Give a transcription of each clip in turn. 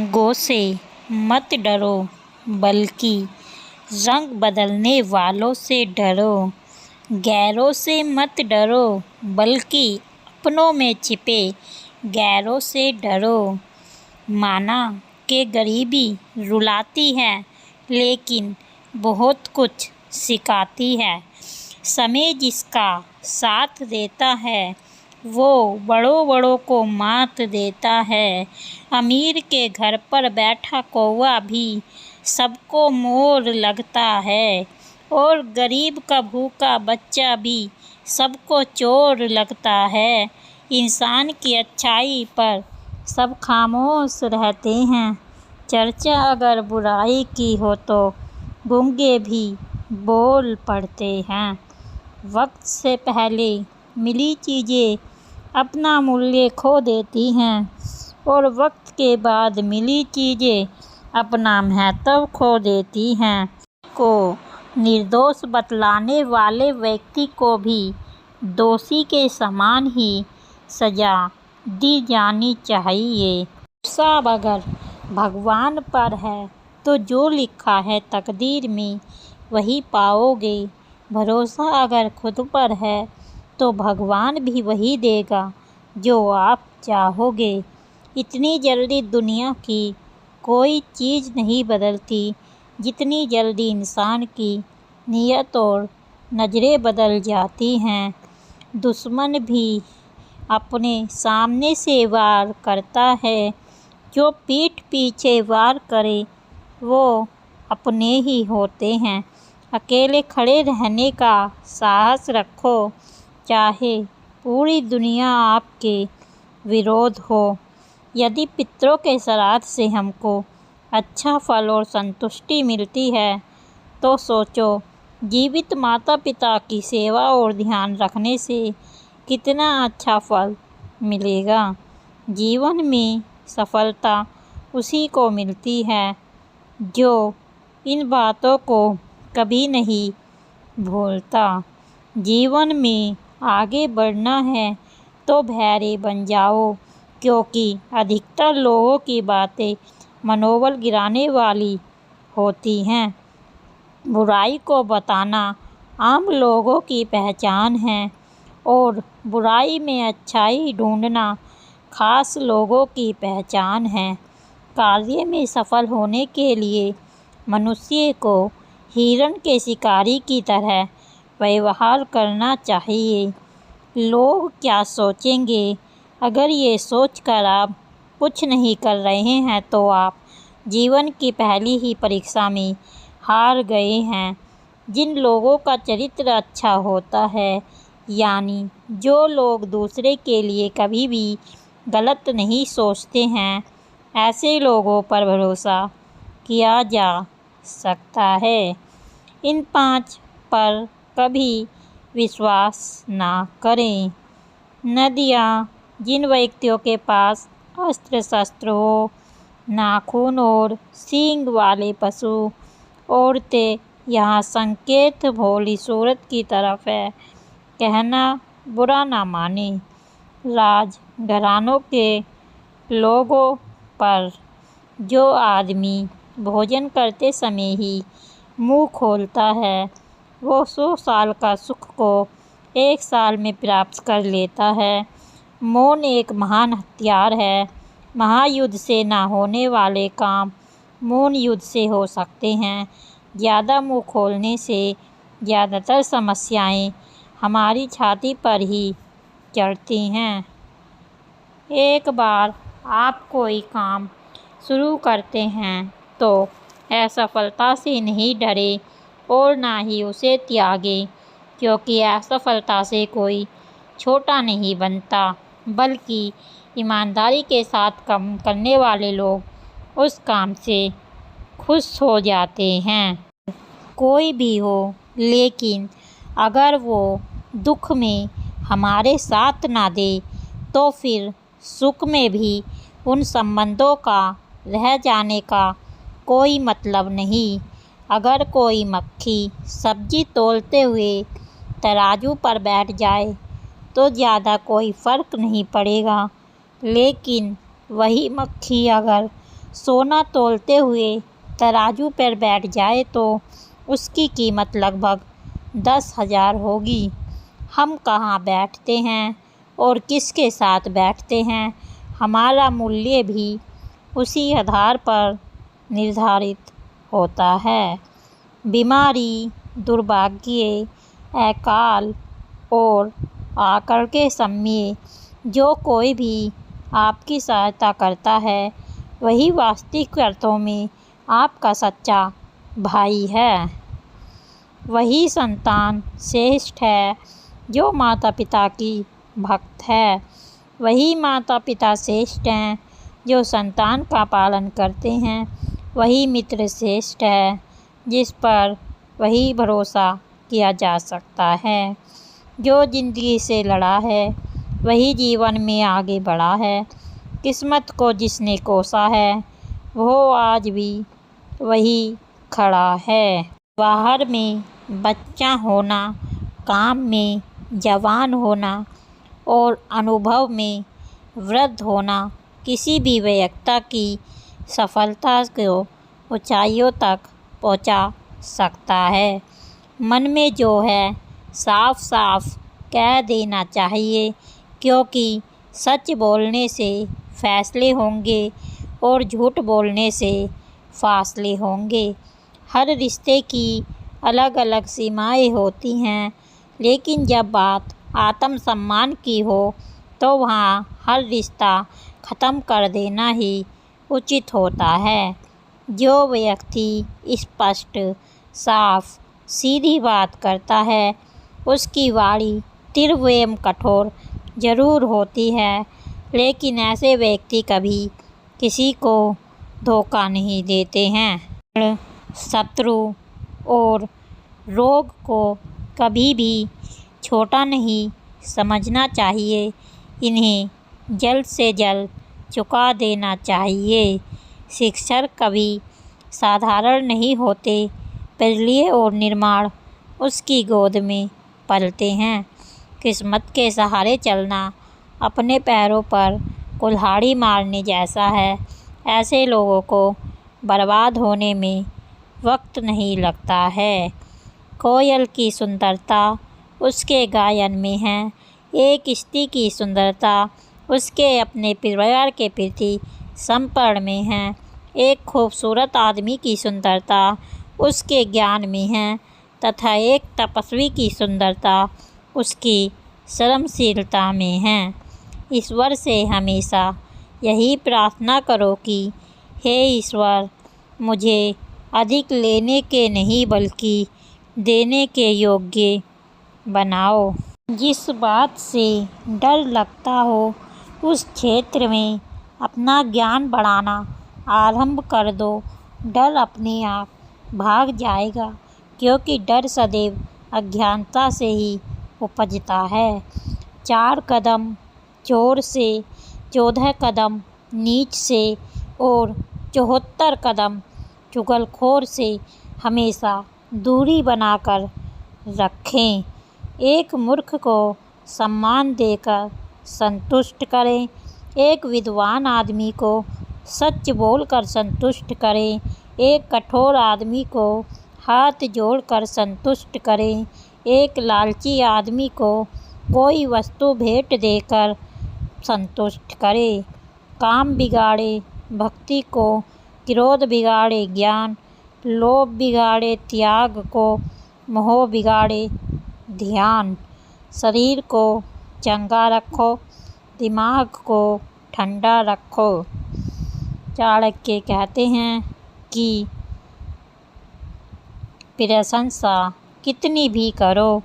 गो से मत डरो, बल्कि रंग बदलने वालों से डरो। गैरों से मत डरो, बल्कि अपनों में छिपे गैरों से डरो। माना कि गरीबी रुलाती है, लेकिन बहुत कुछ सिखाती है। समय जिसका साथ देता है, वो बड़ों बड़ों को मात देता है। अमीर के घर पर बैठा कौवा भी सबको मोर लगता है, और गरीब का भूखा बच्चा भी सबको चोर लगता है। इंसान की अच्छाई पर सब खामोश रहते हैं। चर्चा अगर बुराई की हो तो गूंगे भी बोल पड़ते हैं। वक्त से पहले मिली चीज़ें अपना मूल्य खो देती हैं, और वक्त के बाद मिली चीज़ें अपना महत्व खो देती हैं। को निर्दोष बतलाने वाले व्यक्ति को भी दोषी के समान ही सज़ा दी जानी चाहिए। भरोसा अगर भगवान पर है तो जो लिखा है तकदीर में वही पाओगे। भरोसा अगर खुद पर है तो भगवान भी वही देगा जो आप चाहोगे। इतनी जल्दी दुनिया की कोई चीज़ नहीं बदलती जितनी जल्दी इंसान की नीयत और नज़रें बदल जाती हैं। दुश्मन भी अपने सामने से वार करता है, जो पीठ पीछे वार करे वो अपने ही होते हैं। अकेले खड़े रहने का साहस रखो, चाहे पूरी दुनिया आपके विरोध हो। यदि पितरों के श्राद्ध से हमको अच्छा फल और संतुष्टि मिलती है, तो सोचो जीवित माता पिता की सेवा और ध्यान रखने से कितना अच्छा फल मिलेगा। जीवन में सफलता उसी को मिलती है जो इन बातों को कभी नहीं भूलता। जीवन में आगे बढ़ना है तो धैर्य बन जाओ, क्योंकि अधिकतर लोगों की बातें मनोबल गिराने वाली होती हैं। बुराई को बताना आम लोगों की पहचान है, और बुराई में अच्छाई ढूंढना खास लोगों की पहचान है। कार्य में सफल होने के लिए मनुष्य को हिरण के शिकारी की तरह व्यवहार करना चाहिए। लोग क्या सोचेंगे, अगर ये सोचकर आप कुछ नहीं कर रहे हैं तो आप जीवन की पहली ही परीक्षा में हार गए हैं। जिन लोगों का चरित्र अच्छा होता है, यानी जो लोग दूसरे के लिए कभी भी गलत नहीं सोचते हैं, ऐसे लोगों पर भरोसा किया जा सकता है। इन 5 पर कभी विश्वास ना करें। नदियाँ, जिन व्यक्तियों के पास अस्त्र शस्त्र हो, नाखून और सींग वाले पशु। औरतें, यहाँ संकेत भोली सूरत की तरफ है, कहना बुरा ना माने। राज घरानों के लोगों पर, जो आदमी भोजन करते समय ही मुंह खोलता है, वो 100 साल का सुख को 1 साल में प्राप्त कर लेता है। मौन एक महान हथियार है। महायुद्ध से ना होने वाले काम मौन युद्ध से हो सकते हैं। ज़्यादा मुंह खोलने से ज़्यादातर समस्याएं हमारी छाती पर ही चढ़ती हैं। एक बार आप कोई काम शुरू करते हैं तो असफलता से नहीं डरे और ना ही उसे त्यागें, क्योंकि असफलता से कोई छोटा नहीं बनता, बल्कि ईमानदारी के साथ काम करने वाले लोग उस काम से खुश हो जाते हैं। कोई भी हो, लेकिन अगर वो दुख में हमारे साथ ना दे तो फिर सुख में भी उन संबंधों का रह जाने का कोई मतलब नहीं। अगर कोई मक्खी सब्जी तौलते हुए तराजू पर बैठ जाए तो ज़्यादा कोई फ़र्क नहीं पड़ेगा, लेकिन वही मक्खी अगर सोना तोलते हुए तराजू पर बैठ जाए तो उसकी कीमत लगभग 10,000 होगी। हम कहाँ बैठते हैं और किसके साथ बैठते हैं, हमारा मूल्य भी उसी आधार पर निर्धारित होता है। बीमारी, दुर्भाग्य, अकाल और आकड़ के समय जो कोई भी आपकी सहायता करता है वही वास्तविक अर्थों में आपका सच्चा भाई है। वही संतान श्रेष्ठ है जो माता पिता की भक्त है। वही माता पिता श्रेष्ठ हैं जो संतान का पालन करते हैं। वही मित्र श्रेष्ठ है जिस पर वही भरोसा किया जा सकता है। जो जिंदगी से लड़ा है वही जीवन में आगे बढ़ा है। किस्मत को जिसने कोसा है वो आज भी वही खड़ा है। बाहर में बच्चा होना, काम में जवान होना और अनुभव में वृद्ध होना किसी भी व्यक्ति की सफलता को ऊंचाइयों तक पहुंचा सकता है। मन में जो है साफ साफ कह देना चाहिए, क्योंकि सच बोलने से फैसले होंगे और झूठ बोलने से फासले होंगे। हर रिश्ते की अलग अलग सीमाएं होती हैं, लेकिन जब बात आत्मसम्मान की हो तो वहाँ हर रिश्ता ख़त्म कर देना ही उचित होता है। जो व्यक्ति स्पष्ट, साफ, सीधी बात करता है उसकी वाणी तीव्र एवं कठोर जरूर होती है, लेकिन ऐसे व्यक्ति कभी किसी को धोखा नहीं देते हैं। शत्रु और रोग को कभी भी छोटा नहीं समझना चाहिए, इन्हें जल्द से जल्द चुका देना चाहिए। शिक्षक कभी साधारण नहीं होते, प्रलय और निर्माण उसकी गोद में पलते हैं। किस्मत के सहारे चलना अपने पैरों पर कुल्हाड़ी मारने जैसा है। ऐसे लोगों को बर्बाद होने में वक्त नहीं लगता है। कोयल की सुंदरता उसके गायन में है। एक स्त्री की सुंदरता उसके अपने परिवार के प्रति समर्पण में है। एक खूबसूरत आदमी की सुंदरता उसके ज्ञान में है तथा एक तपस्वी की सुंदरता उसकी सहनशीलता में है। ईश्वर से हमेशा यही प्रार्थना करो कि हे ईश्वर, मुझे अधिक लेने के नहीं बल्कि देने के योग्य बनाओ। जिस बात से डर लगता हो उस क्षेत्र में अपना ज्ञान बढ़ाना आरंभ कर दो। डर अपने आप भाग जाएगा, क्योंकि डर सदैव अज्ञानता से ही उपजता है। 4 कदम चोर से, 14 कदम नीच से और 74 कदम चुगलखोर से हमेशा दूरी बनाकर रखें। एक मूर्ख को सम्मान देकर संतुष्ट करें। एक विद्वान आदमी को सच बोलकर संतुष्ट करें। एक कठोर आदमी को हाथ जोड़कर संतुष्ट करें। एक लालची आदमी को कोई वस्तु भेंट देकर संतुष्ट करें। काम बिगाड़े भक्ति को, क्रोध बिगाड़े ज्ञान, लोभ बिगाड़े त्याग को, मोह बिगाड़े ध्यान। शरीर को चंगा रखो, दिमाग को ठंडा रखो। चाणक्य कहते हैं कि प्रशंसा कितनी भी करो,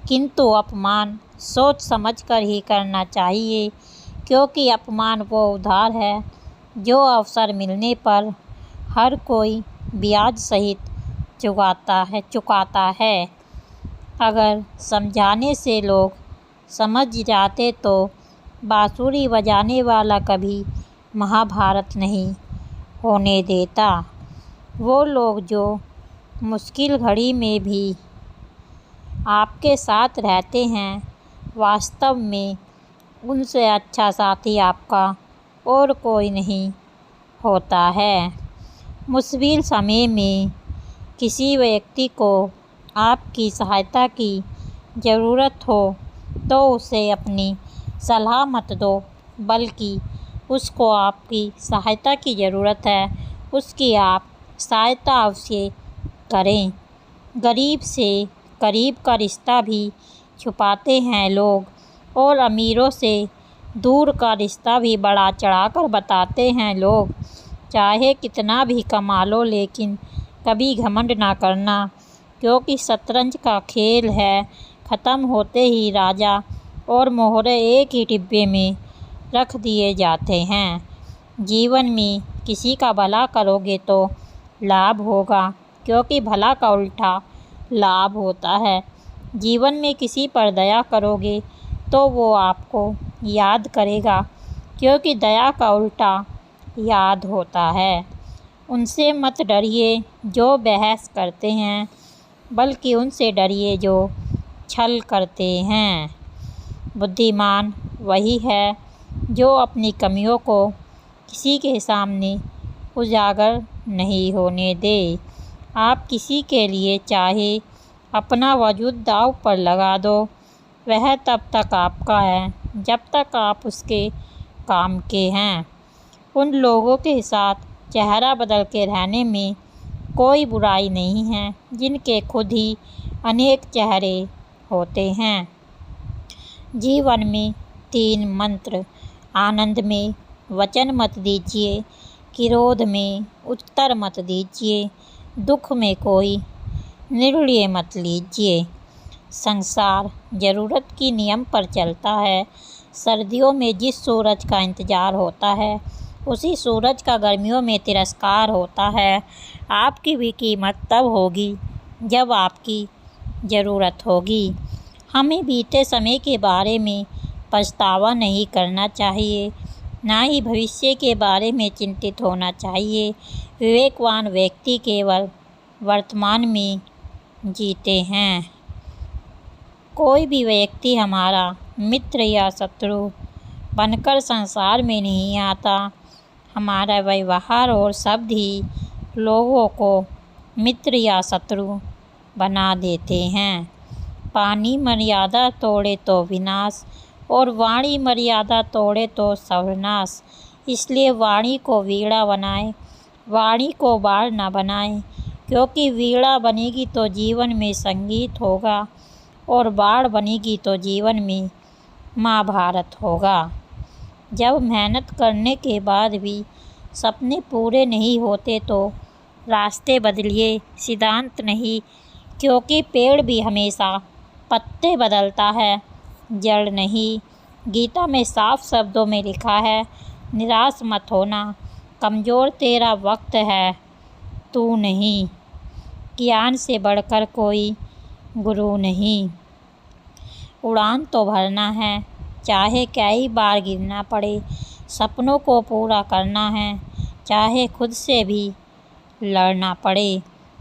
किंतु अपमान सोच समझकर ही करना चाहिए, क्योंकि अपमान वो उधार है जो अवसर मिलने पर हर कोई ब्याज सहित चुकाता है। अगर समझाने से लोग समझ जाते तो बांसुरी बजाने वाला कभी महाभारत नहीं होने देता। वो लोग जो मुश्किल घड़ी में भी आपके साथ रहते हैं, वास्तव में उनसे अच्छा साथी आपका और कोई नहीं होता है। मुश्किल समय में किसी व्यक्ति को आपकी सहायता की ज़रूरत हो तो उसे अपनी सलाह मत दो, बल्कि उसको आपकी सहायता की ज़रूरत है, उसकी आप सहायता अवश्य करें। गरीब से गरीब का रिश्ता भी छुपाते हैं लोग, और अमीरों से दूर का रिश्ता भी बढ़ा चढ़ाकर बताते हैं लोग। चाहे कितना भी कमा लो, लेकिन कभी घमंड ना करना, क्योंकि शतरंज का खेल है। ख़त्म होते ही राजा और मोहरे एक ही डिब्बे में रख दिए जाते हैं। जीवन में किसी का भला करोगे तो लाभ होगा, क्योंकि भला का उल्टा लाभ होता है। जीवन में किसी पर दया करोगे तो वो आपको याद करेगा, क्योंकि दया का उल्टा याद होता है। उनसे मत डरिए जो बहस करते हैं, बल्कि उनसे डरिए जो छल करते हैं। बुद्धिमान वही है जो अपनी कमियों को किसी के सामने उजागर नहीं होने दे। आप किसी के लिए चाहे अपना वजूद दांव पर लगा दो, वह तब तक आपका है जब तक आप उसके काम के हैं। उन लोगों के साथ चेहरा बदल के रहने में कोई बुराई नहीं है जिनके खुद ही अनेक चेहरे होते हैं। जीवन में 3 मंत्र: आनंद में वचन मत दीजिए, क्रोध में उत्तर मत दीजिए, दुख में कोई निर्णय मत लीजिए। संसार ज़रूरत की नियम पर चलता है। सर्दियों में जिस सूरज का इंतज़ार होता है, उसी सूरज का गर्मियों में तिरस्कार होता है। आपकी भी कीमत तब होगी जब आपकी ज़रूरत होगी। हमें बीते समय के बारे में पछतावा नहीं करना चाहिए, ना ही भविष्य के बारे में चिंतित होना चाहिए। विवेकवान व्यक्ति केवल वर्तमान में जीते हैं। कोई भी व्यक्ति हमारा मित्र या शत्रु बनकर संसार में नहीं आता। हमारा व्यवहार और शब्द ही लोगों को मित्र या शत्रु बना देते हैं। पानी मर्यादा तोड़े तो विनाश, और वाणी मर्यादा तोड़े तो सर्वनाश। इसलिए वाणी को वीणा बनाएं, वाणी को बाण न बनाएं, क्योंकि वीणा बनेगी तो जीवन में संगीत होगा, और बाण बनेगी तो जीवन में महाभारत होगा। जब मेहनत करने के बाद भी सपने पूरे नहीं होते तो रास्ते बदलिए, सिद्धांत नहीं, क्योंकि पेड़ भी हमेशा पत्ते बदलता है, जड़ नहीं। गीता में साफ शब्दों में लिखा है, निराश मत होना, कमज़ोर तेरा वक्त है, तू नहीं। ज्ञान से बढ़कर कोई गुरु नहीं। उड़ान तो भरना है, चाहे कई बार गिरना पड़े। सपनों को पूरा करना है, चाहे खुद से भी लड़ना पड़े।